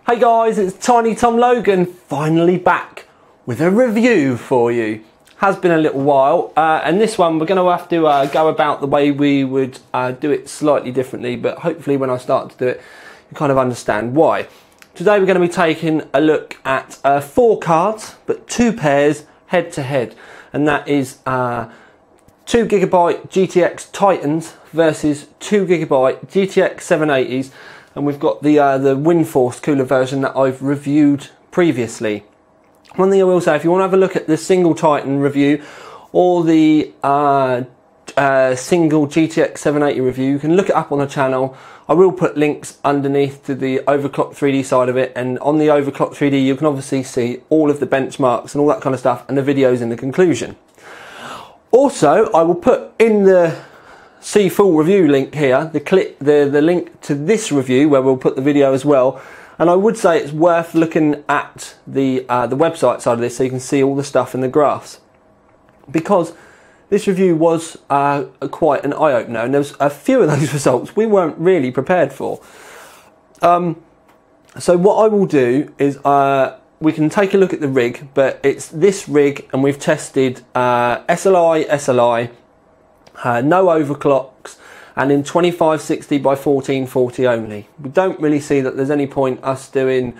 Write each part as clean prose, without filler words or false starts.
Hey guys, it's Tiny Tom Logan, finally back with a review for you. Has been a little while, and this one we're going to have to go about the way we would do it slightly differently, but hopefully when I start to do it, you kind of understand why. Today we're going to be taking a look at 4 cards, but 2 pairs head to head, and that is 2 Gigabyte GTX Titans versus 2 Gigabyte GTX 780s. And we've got the Windforce cooler version that I've reviewed previously. One thing I will say, if you want to have a look at the single Titan review or the single GTX 780 review, you can look it up on the channel. I will put links underneath to the overclocked 3D side of it, and on the overclocked 3D you can obviously see all of the benchmarks and all that kind of stuff, and the videos in the conclusion. Also, I will put in the see full review link here, the link to this review where we'll put the video as well. And I would say it's worth looking at the website side of this so you can see all the stuff in the graphs, because this review was quite an eye-opener, and there's a few of those results we weren't really prepared for. So what I will do is we can take a look at the rig, but it's this rig, and we've tested SLi, no overclocks, and in 2560 by 1440 only. We don't really see that there's any point us doing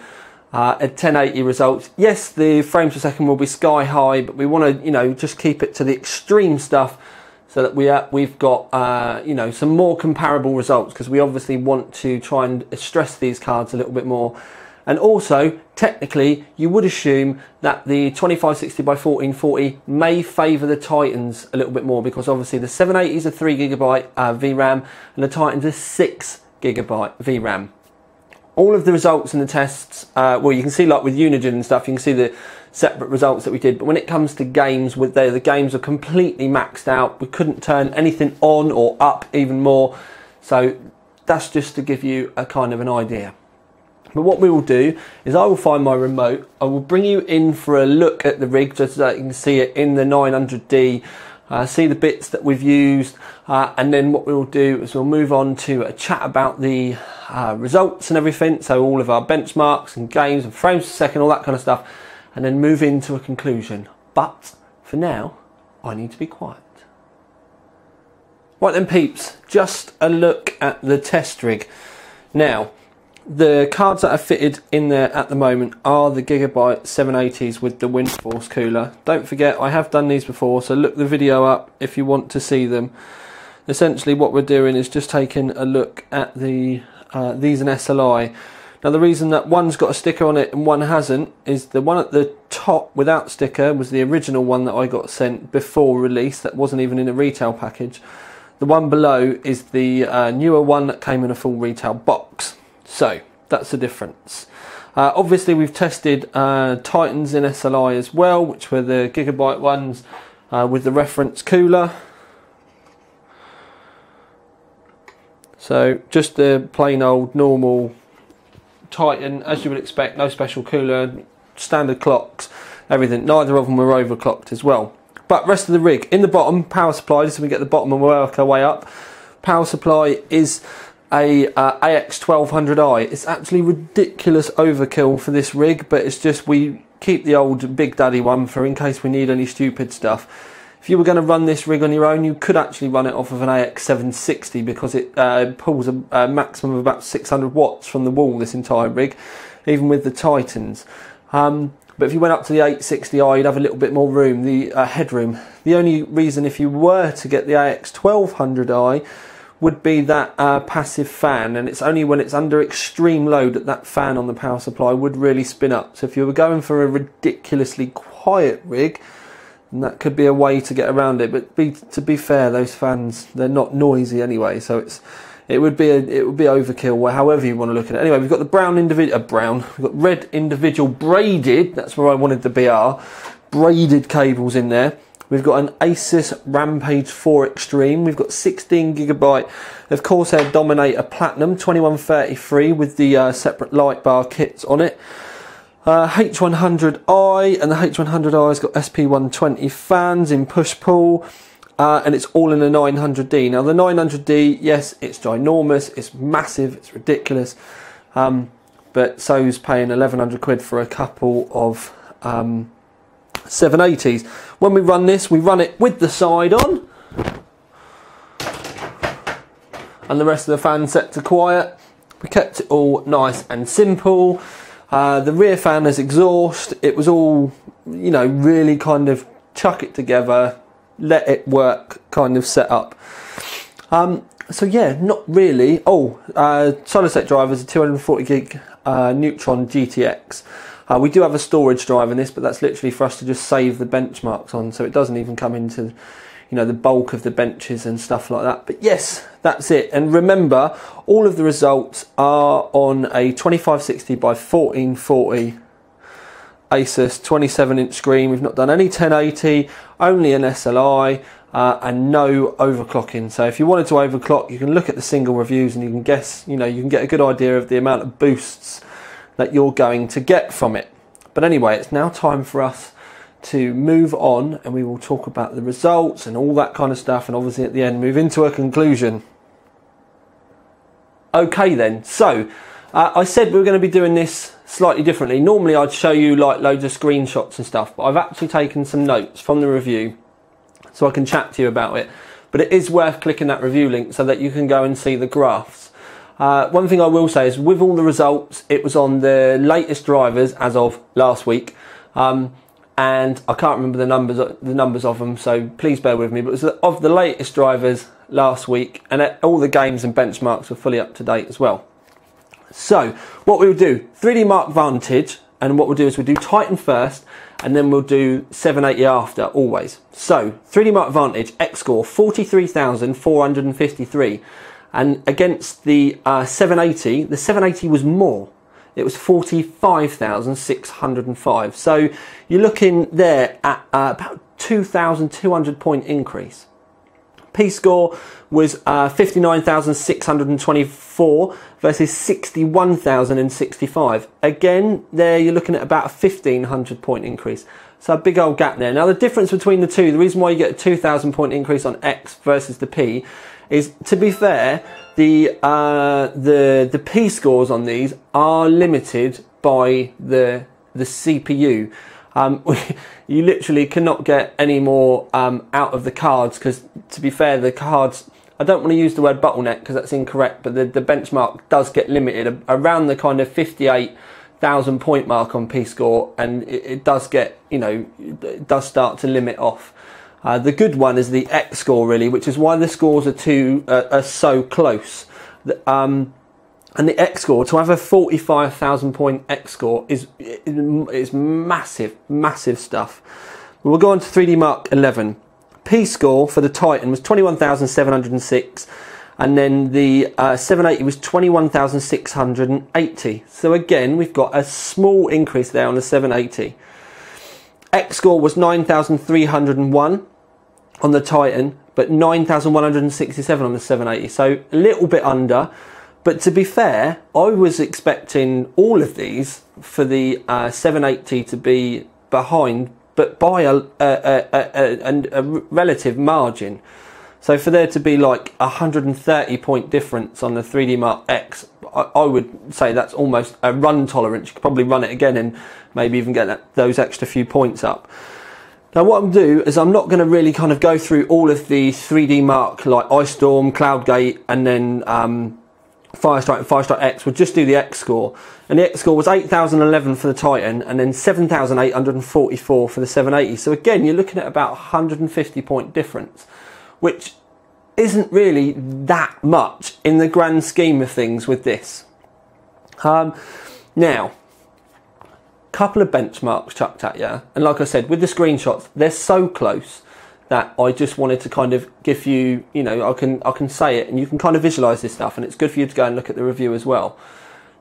a 1080 results. Yes, the frames per second will be sky high, but we want to, you know, just keep it to the extreme stuff so that we've got, you know, some more comparable results, because we obviously want to try and stress these cards a little bit more. And also, technically, you would assume that the 2560 by 1440 may favour the Titans a little bit more, because obviously the 780s are 3GB VRAM and the Titans are 6GB VRAM. All of the results in the tests, well, you can see, like with Untitled and stuff, you can see the separate results that we did. But when it comes to games, the games are completely maxed out. We couldn't turn anything on or up even more. So that's just to give you a kind of an idea. But what we will do is I will find my remote, I will bring you in for a look at the rig just so that you can see it in the 900D, see the bits that we've used, and then what we will do is we'll move on to a chat about the results and everything, so all of our benchmarks and games and frames per second, all that kind of stuff, and then move into a conclusion. But for now, I need to be quiet. Right then peeps, just a look at the test rig. Now, the cards that are fitted in there at the moment are the Gigabyte 780s with the Windforce cooler. Don't forget, I have done these before, so look the video up if you want to see them. Essentially what we're doing is just taking a look at the these in SLi. Now the reason that one's got a sticker on it and one hasn't is the one at the top without sticker was the original one that I got sent before release, that wasn't even in a retail package. The one below is the newer one that came in a full retail box. So that's the difference. Obviously we've tested Titans in SLi as well, which were the Gigabyte ones with the reference cooler. So just the plain old normal Titan, as you would expect, no special cooler, standard clocks, everything. Neither of them were overclocked as well. But rest of the rig, in the bottom, power supply, so we get the bottom and work our way up. Power supply is a AX1200i. It's actually ridiculous overkill for this rig, but it's just we keep the old Big Daddy one for in case we need any stupid stuff. If you were going to run this rig on your own, you could actually run it off of an AX760, because it pulls a maximum of about 600 watts from the wall, this entire rig, even with the Titans. But if you went up to the 860i, you'd have a little bit more room, the headroom. The only reason if you were to get the AX1200i would be that passive fan, and it's only when it's under extreme load that that fan on the power supply would really spin up. So if you were going for a ridiculously quiet rig, then that could be a way to get around it. But to be fair, those fans, they're not noisy anyway, so it would be overkill, however you want to look at it. Anyway, we've got the we've got red individual braided, that's where I wanted the BR, braided cables in there. We've got an Asus Rampage 4 Extreme. We've got 16GB of Corsair Dominator Platinum 2133 with the separate light bar kits on it. H100i, and the H100i's got SP120 fans in push-pull. And it's all in a 900D. Now the 900D, yes, it's ginormous, it's massive, it's ridiculous. but so's paying 1100 quid for a couple of 780s. When we run this, we run it with the side on, and the rest of the fan set to quiet. We kept it all nice and simple. The rear fan is exhaust. It was all, you know, really kind of chuck it together, let it work kind of set up. So yeah, not really. Oh, solid state drive is a 240 gig Neutron GTX. We do have a storage drive in this, but that's literally for us to just save the benchmarks on, so it doesn't even come into, you know, the bulk of the benches and stuff like that. But yes, that's it. And remember, all of the results are on a 2560x1440 Asus 27-inch screen. We've not done any 1080, only an SLi, and no overclocking. So if you wanted to overclock, you can look at the single reviews and you can guess, you know, you can get a good idea of the amount of boosts that you're going to get from it. But anyway, it's now time for us to move on, and we will talk about the results and all that kind of stuff, and obviously at the end move into a conclusion. Okay then, so I said we were going to be doing this slightly differently. Normally I'd show you like loads of screenshots and stuff, but I've actually taken some notes from the review so I can chat to you about it. But it is worth clicking that review link so that you can go and see the graphs. One thing I will say is, with all the results, it was on the latest drivers as of last week, and I can't remember the numbers of them, so please bear with me. But it was of the latest drivers last week, and all the games and benchmarks were fully up to date as well. So what we'll do, 3D Mark Vantage, and what we'll do is we'll do Titan first, and then we'll do 780 after, always. So 3D Mark Vantage, X score 43,453, and against the 780, the 780 was more. It was 45,605. So you're looking there at about 2,200 point increase. P-score was 59,624 versus 61,065. Again, there you're looking at about a 1,500 point increase. So a big old gap there. Now the difference between the two, the reason why you get a 2,000 point increase on X versus the P is, to be fair, the P scores on these are limited by the CPU. You literally cannot get any more out of the cards, because, to be fair, the cards, I don't want to use the word bottleneck because that's incorrect, but the benchmark does get limited around the kind of 58,000 point mark on P-score, and it does get, you know, it does start to limit off. The good one is the X score, really, which is why the scores are so close. And the X score, to have a 45,000 point X score is massive, massive stuff. We'll go on to 3D Mark 11. P score for the Titan was 21,706, and then the 780 was 21,680. So again, we've got a small increase there on the 780. X score was 9,301 on the Titan, but 9,167 on the 780. So a little bit under. But to be fair, I was expecting all of these for the 780 to be behind, but by a relative margin. So for there to be like 130 point difference on the 3D Mark X, I would say that's almost a run tolerance. You could probably run it again and maybe even get those extra few points up. Now what I'm going to do is I'm not going to really kind of go through all of the 3D Mark like Ice Storm, Cloudgate, and then Firestrike and Firestrike X. We'll just do the X score, and the X score was 8,011 for the Titan, and then 7,844 for the 780. So again, you're looking at about 150 point difference, which isn't really that much in the grand scheme of things with this. Now, couple of benchmarks chucked at you, and like I said, with the screenshots, they're so close that I just wanted to kind of give you, you know, I can say it and you can kind of visualize this stuff, and it's good for you to go and look at the review as well.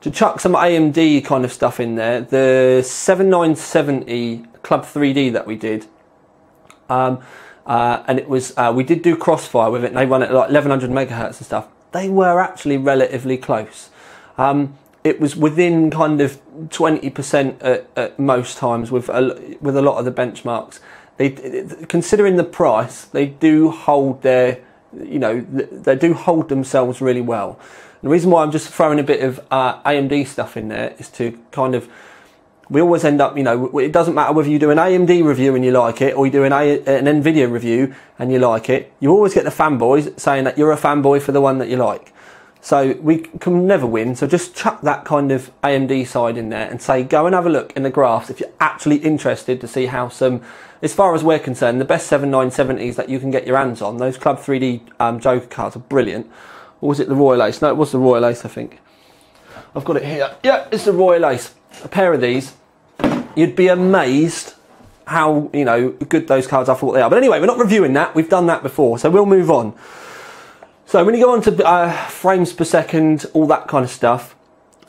To chuck some AMD kind of stuff in there, the 7970 Club 3D that we did, and it was, we did do Crossfire with it, and they run at like 1100 megahertz and stuff. They were actually relatively close. It was within kind of 20% at most times with a lot of the benchmarks. Considering the price, they do hold their, you know, they do hold themselves really well. And the reason why I'm just throwing a bit of AMD stuff in there is to kind of, we always end up, you know, it doesn't matter whether you do an AMD review and you like it, or you do an NVIDIA review and you like it, you always get the fanboys saying that you're a fanboy for the one that you like. So we can never win, so just chuck that kind of AMD side in there and say, go and have a look in the graphs if you're actually interested to see how some, as far as we're concerned, the best 7970s that you can get your hands on. Those Club 3D Joker cards are brilliant. Or was it the Royal Ace? No, it was the Royal Ace, I think. I've got it here. Yeah, it's the Royal Ace. A pair of these. You'd be amazed how, you know, good those cards I thought they are. But anyway, we're not reviewing that. We've done that before, so we'll move on. So when you go on to frames per second, all that kind of stuff,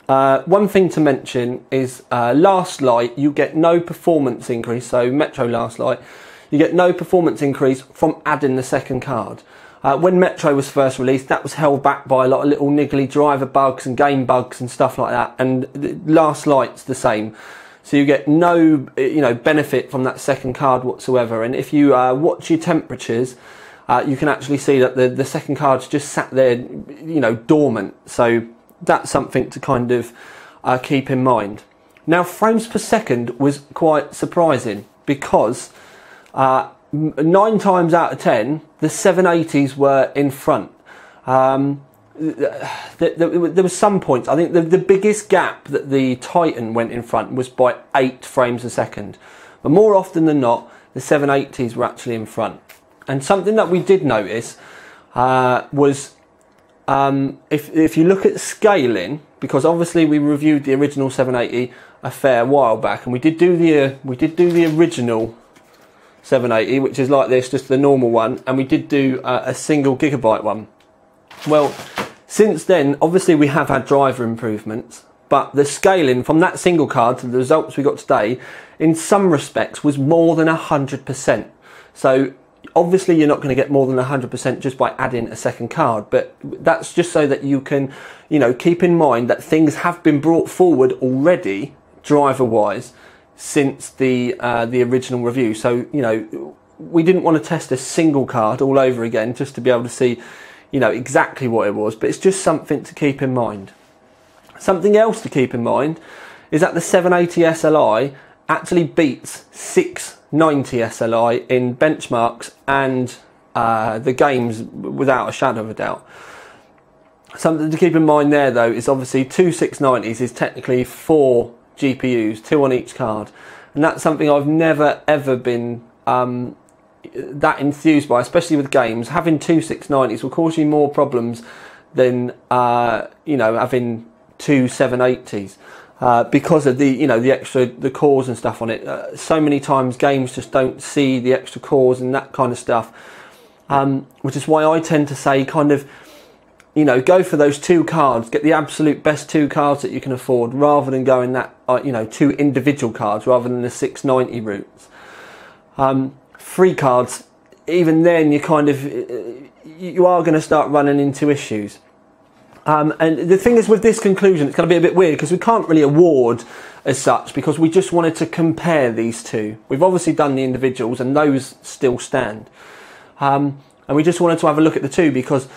one thing to mention is last light, you get no performance increase. So Metro last light, you get no performance increase from adding the second card. When Metro was first released, that was held back by a lot of little niggly driver bugs and game bugs and stuff like that. And last light's the same. So you get no, you know, benefit from that second card whatsoever. And if you watch your temperatures, you can actually see that the second card's just sat there, you know, dormant. So that's something to kind of keep in mind. Now, frames per second was quite surprising because 9 times out of 10, the 780s were in front. There was some points. I think the biggest gap that the Titan went in front was by 8 frames a second. But more often than not, the 780s were actually in front. And something that we did notice was if you look at scaling, because obviously we reviewed the original 780 a fair while back, and we did do the original 780, which is like this, just the normal one, and we did do a single Gigabyte one. Well, since then, obviously we have had driver improvements, but the scaling from that single card to the results we got today, in some respects, was more than 100%. So obviously you're not going to get more than 100% just by adding a second card, but that's just so that you can, you know, keep in mind that things have been brought forward already, driver-wise, since the original review. So, you know, we didn't want to test a single card all over again just to be able to see, you know, exactly what it was, but it's just something to keep in mind. Something else to keep in mind is that the 780 SLi actually beats 690 SLi in benchmarks and the games without a shadow of a doubt. Something to keep in mind there though is obviously 2 690s is technically 4 GPUs, 2 on each card, and that's something I've never ever been that enthused by, especially with games. Having 2 690s will cause you more problems than you know, having 2 780s. Because of the, you know, the cores and stuff on it. So many times games just don't see the extra cores and that kind of stuff, which is why I tend to say kind of, you know, go for those 2 cards, get the absolute best 2 cards that you can afford, rather than going that, you know, 2 individual cards rather than the 690 routes. 3 cards, even then you kind of, you are going to start running into issues. And the thing is with this conclusion, it's going to be a bit weird because we can't really award as such, because we just wanted to compare these two. We've obviously done the individuals and those still stand. And we just wanted to have a look at the two, because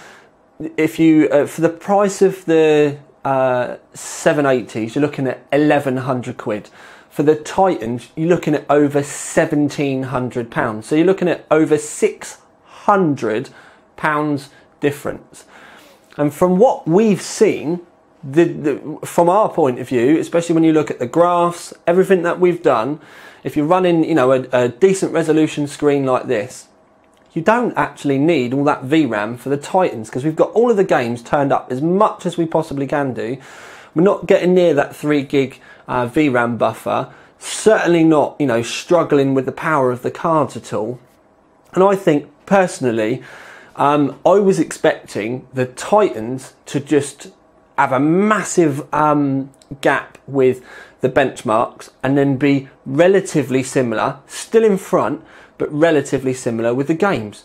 if you, for the price of the 780s, you're looking at 1,100 quid. For the Titans, you're looking at over £1,700. So you're looking at over £600 difference. And from what we've seen, from our point of view, especially when you look at the graphs, everything that we've done, if you're running, you know, a decent resolution screen like this, you don't actually need all that VRAM for the Titans, because we've got all of the games turned up as much as we possibly can do. We're not getting near that 3 gig VRAM buffer, certainly not, you know, struggling with the power of the cards at all. And I think personally, I was expecting the Titans to just have a massive gap with the benchmarks and then be relatively similar, still in front, but relatively similar with the games.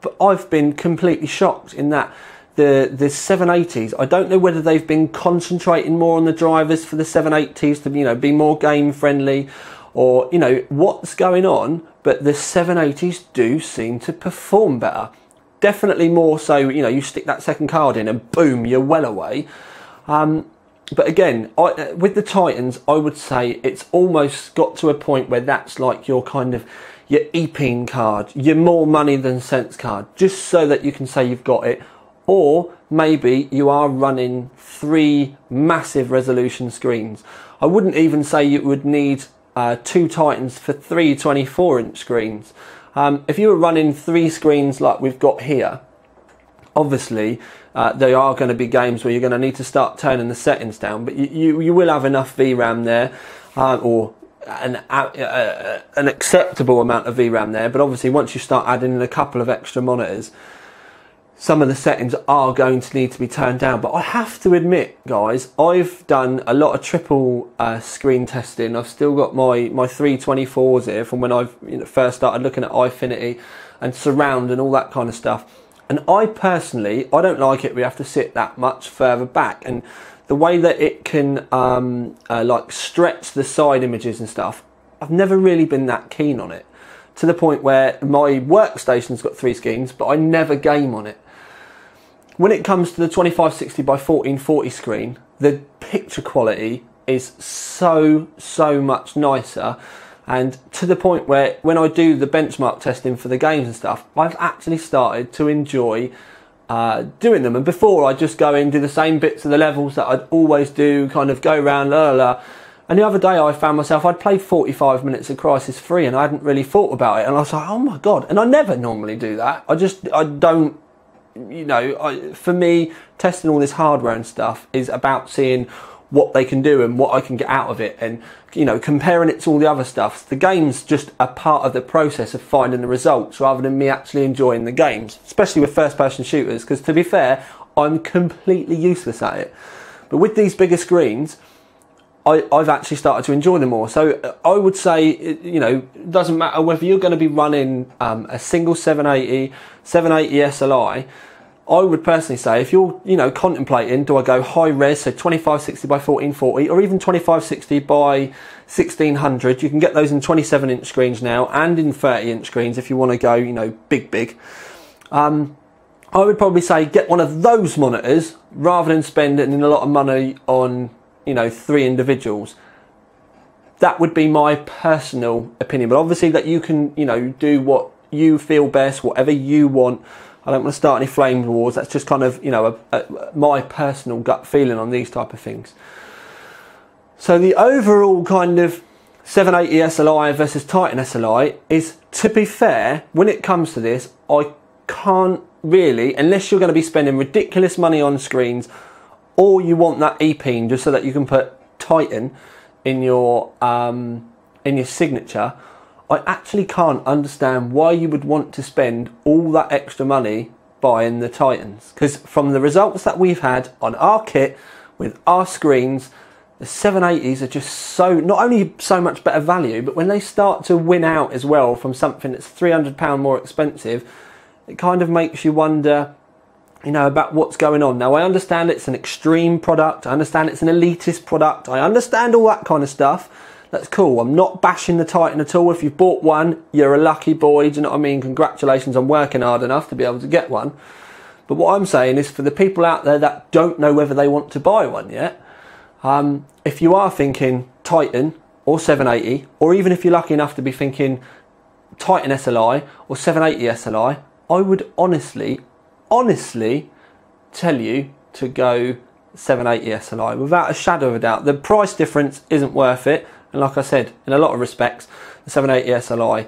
But I've been completely shocked in that the 780s, I don't know whether they've been concentrating more on the drivers for the 780s to, you know, be more game friendly, or, you know, what's going on, but the 780s do seem to perform better. definitely more so, you know, you stick that second card in and boom, you're well away. But again, with the Titans, I would say it's almost got to a point where that's like your kind of your EPing card, your more money than sense card, just so that you can say you've got it. Or maybe you are running 3 massive resolution screens. I wouldn't even say you would need 2 Titans for 3 24-inch screens. If you were running 3 screens like we've got here, obviously there are going to be games where you're going to need to start turning the settings down, but you will have enough VRAM there, or an acceptable amount of VRAM there. But obviously once you start adding in a couple of extra monitors, some of the settings are going to need to be turned down. But I have to admit, guys, I've done a lot of triple screen testing. I've still got my 324s here from when I've first started looking at iFinity and surround and all that kind of stuff. And I personally, I don't like it we have to sit that much further back. And the way that it can like stretch the side images and stuff, I've never really been that keen on it. To the point where my workstation's got 3 screens, but I never game on it. When it comes to the 2560x1440 screen, the picture quality is so much nicer, and to the point where when I do the benchmark testing for the games and stuff, I've actually started to enjoy doing them. And before, I just go in, do the same bits of the levels that I'd always do, kind of go around, la la la. And the other day I found myself, I'd played 45 minutes of Crisis 3 and I hadn't really thought about it, and I was like, oh my god. And I never normally do that. I don't, you know, for me, testing all this hardware and stuff is about seeing what they can do and what I can get out of it, and, you know, comparing it to all the other stuff. The game's just a part of the process of finding the results rather than me actually enjoying the games, especially with first-person shooters, because to be fair, I'm completely useless at it. But with these bigger screens, I've actually started to enjoy them more. So I would say, you know, it doesn't matter whether you're going to be running a single 780 SLi. I would personally say, if you're, you know, contemplating, do I go high res, so 2560x1440, or even 2560x1600? You can get those in 27-inch screens now, and in 30-inch screens if you want to go, you know, big. I would probably say get one of those monitors rather than spending a lot of money on, you know, 3 individuals. That would be my personal opinion, but obviously that you can, you know, do what you feel best, whatever you want. I don't want to start any flame wars. That's just kind of, you know, my personal gut feeling on these type of things. So the overall kind of 780 SLi versus Titan SLi is, to be fair, when it comes to this, I can't really, unless you're going to be spending ridiculous money on screens, or you want that EPing just so that you can put Titan in your signature, I actually can't understand why you would want to spend all that extra money buying the Titans. Because from the results that we've had on our kit with our screens, the 780s are just so, not only so much better value, but when they start to win out as well from something that's £300 more expensive, it kind of makes you wonder, you know, about what's going on. Now, I understand it's an extreme product, I understand it's an elitist product, I understand all that kind of stuff. That's cool. I'm not bashing the Titan at all. If you've bought one, you're a lucky boy, do you know what I mean? Congratulations on working hard enough to be able to get one. But what I'm saying is, for the people out there that don't know whether they want to buy one yet, if you are thinking Titan or 780, or even if you're lucky enough to be thinking Titan SLi or 780 SLi, I would honestly tell you to go 780 SLi without a shadow of a doubt. The price difference isn't worth it, and like I said, in a lot of respects, the 780 SLi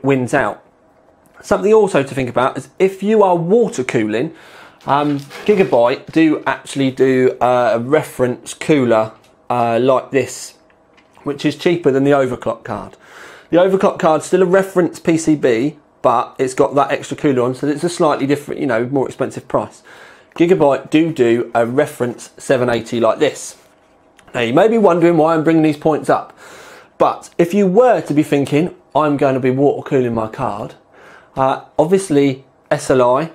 wins out. Something also to think about is if you are water cooling, Gigabyte do actually do a reference cooler like this, which is cheaper than the overclock card. The overclock card's still a reference PCB, but it's got that extra cooler on, so it's a slightly different, you know, more expensive price. Gigabyte do a reference 780 like this. Now, you may be wondering why I'm bringing these points up, but if you were to be thinking, I'm going to be water cooling my card, obviously SLi,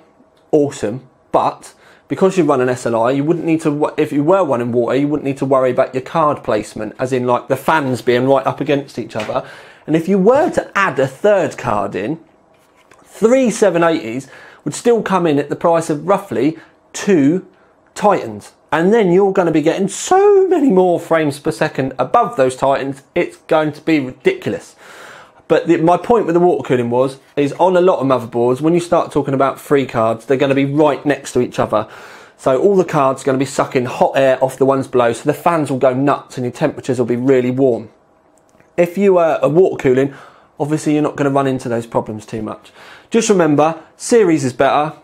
awesome, but because you run an SLi, you wouldn't need to, if you were running water, you wouldn't need to worry about your card placement, as in like the fans being right up against each other. And if you were to add a third card in, 3 780s would still come in at the price of roughly 2 Titans. And then you're going to be getting so many more frames per second above those Titans, it's going to be ridiculous. But my point with the water cooling is on a lot of motherboards, when you start talking about 3 cards, they're going to be right next to each other. So all the cards are going to be sucking hot air off the ones below, so the fans will go nuts and your temperatures will be really warm. If you are water cooling, obviously you're not going to run into those problems too much. Just remember, series is better.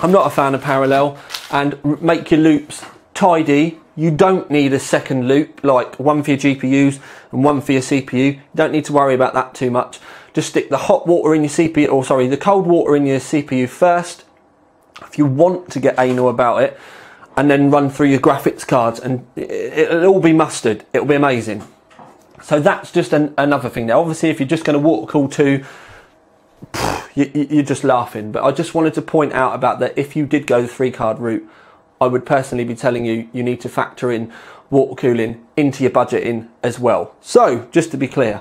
I'm not a fan of parallel, and make your loops tidy. You don't need a second loop, like one for your GPUs and one for your CPU. You don't need to worry about that too much. Just stick the hot water in your CPU, or sorry, the cold water in your CPU first, if you want to get anal about it, and then run through your graphics cards, and it'll all be mustard. It'll be amazing. So that's just another thing. Now, obviously, if you're just going to water cool too, you're just laughing. But I just wanted to point out about that. If you did go the 3-card route, I would personally be telling you need to factor in water cooling into your budgeting as well. So just to be clear,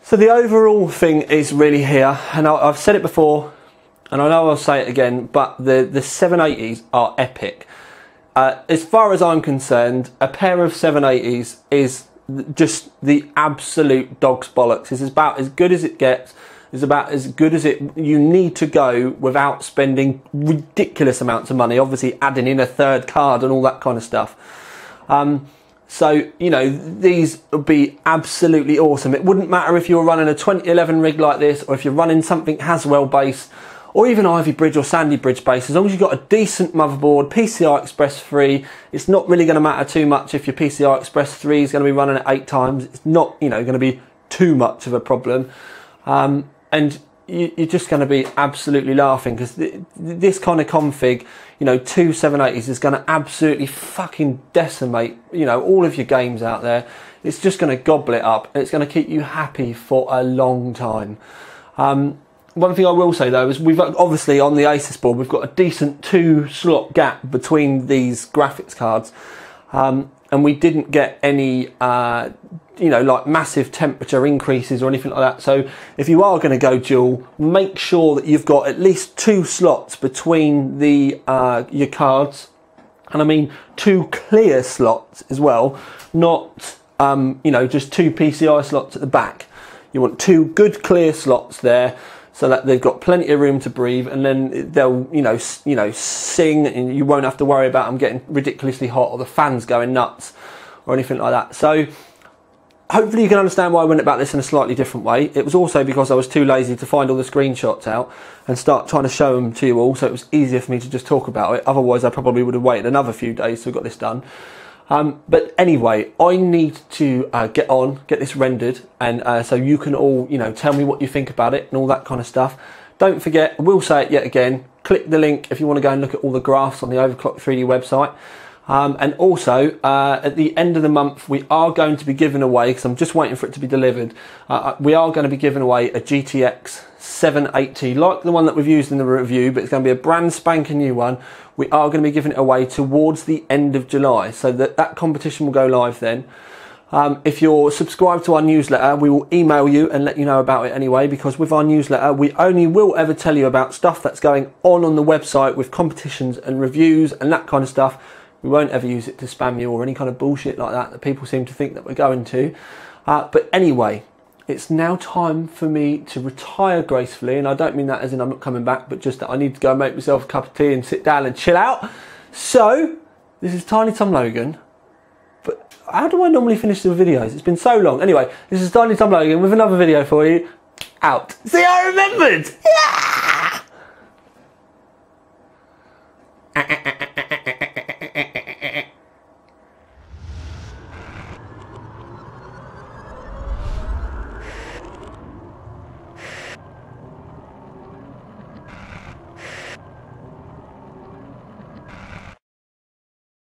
so the overall thing is really here, and I've said it before, and I know I'll say it again, but the 780s are epic. As far as I'm concerned, a pair of 780s is just the absolute dog's bollocks. It's about as good as it gets. It's about as good as you need to go without spending ridiculous amounts of money, obviously adding in a 3rd card and all that kind of stuff. So, you know, these would be absolutely awesome. It wouldn't matter if you're running a 2011 rig like this, or if you're running something Haswell based, or even Ivy Bridge or Sandy Bridge based. As long as you've got a decent motherboard, PCI Express 3, it's not really going to matter too much if your PCI Express 3 is going to be running at 8 times. It's not, you know, going to be too much of a problem. And you're just going to be absolutely laughing, because this kind of config, you know, 2 780s is going to absolutely fucking decimate, you know, all of your games out there. It's just going to gobble it up, and it's going to keep you happy for a long time. One thing I will say though is we've obviously on the Asus board, we've got a decent 2-slot gap between these graphics cards. And we didn't get any, you know, like massive temperature increases or anything like that. So if you are going to go dual, make sure that you've got at least 2 slots between the your cards, and I mean 2 clear slots as well, not you know, just 2 PCI slots at the back. You want 2 good clear slots there, so that they've got plenty of room to breathe, and then they'll, you know, sing, and you won't have to worry about them getting ridiculously hot or the fans going nuts or anything like that. So hopefully you can understand why I went about this in a slightly different way. It was also because I was too lazy to find all the screenshots out and start trying to show them to you all, so it was easier for me to just talk about it. Otherwise I probably would have waited another few days to have got this done. But anyway, I need to get this rendered, and so you can all, you know, tell me what you think about it and all that kind of stuff. Don't forget, I will say it yet again, click the link if you want to go and look at all the graphs on the Overclock 3D website. And also, at the end of the month, we are going to be giving away, because I'm just waiting for it to be delivered, we are going to be giving away a GTX 780, like the one that we've used in the review, but it's going to be a brand spanking new one. We are going to be giving it away towards the end of July, so that competition will go live then. If you're subscribed to our newsletter, we will email you and let you know about it anyway, because with our newsletter, we only will ever tell you about stuff that's going on the website with competitions and reviews and that kind of stuff. We won't ever use it to spam you or any kind of bullshit like that people seem to think that we're going to. But anyway, it's now time for me to retire gracefully, and I don't mean that as in I'm not coming back, but just that I need to go and make myself a cup of tea and sit down and chill out. So, this is Tiny Tom Logan. But how do I normally finish the videos? It's been so long. Anyway, this is Tiny Tom Logan with another video for you. Out. See, I remembered! Yeah!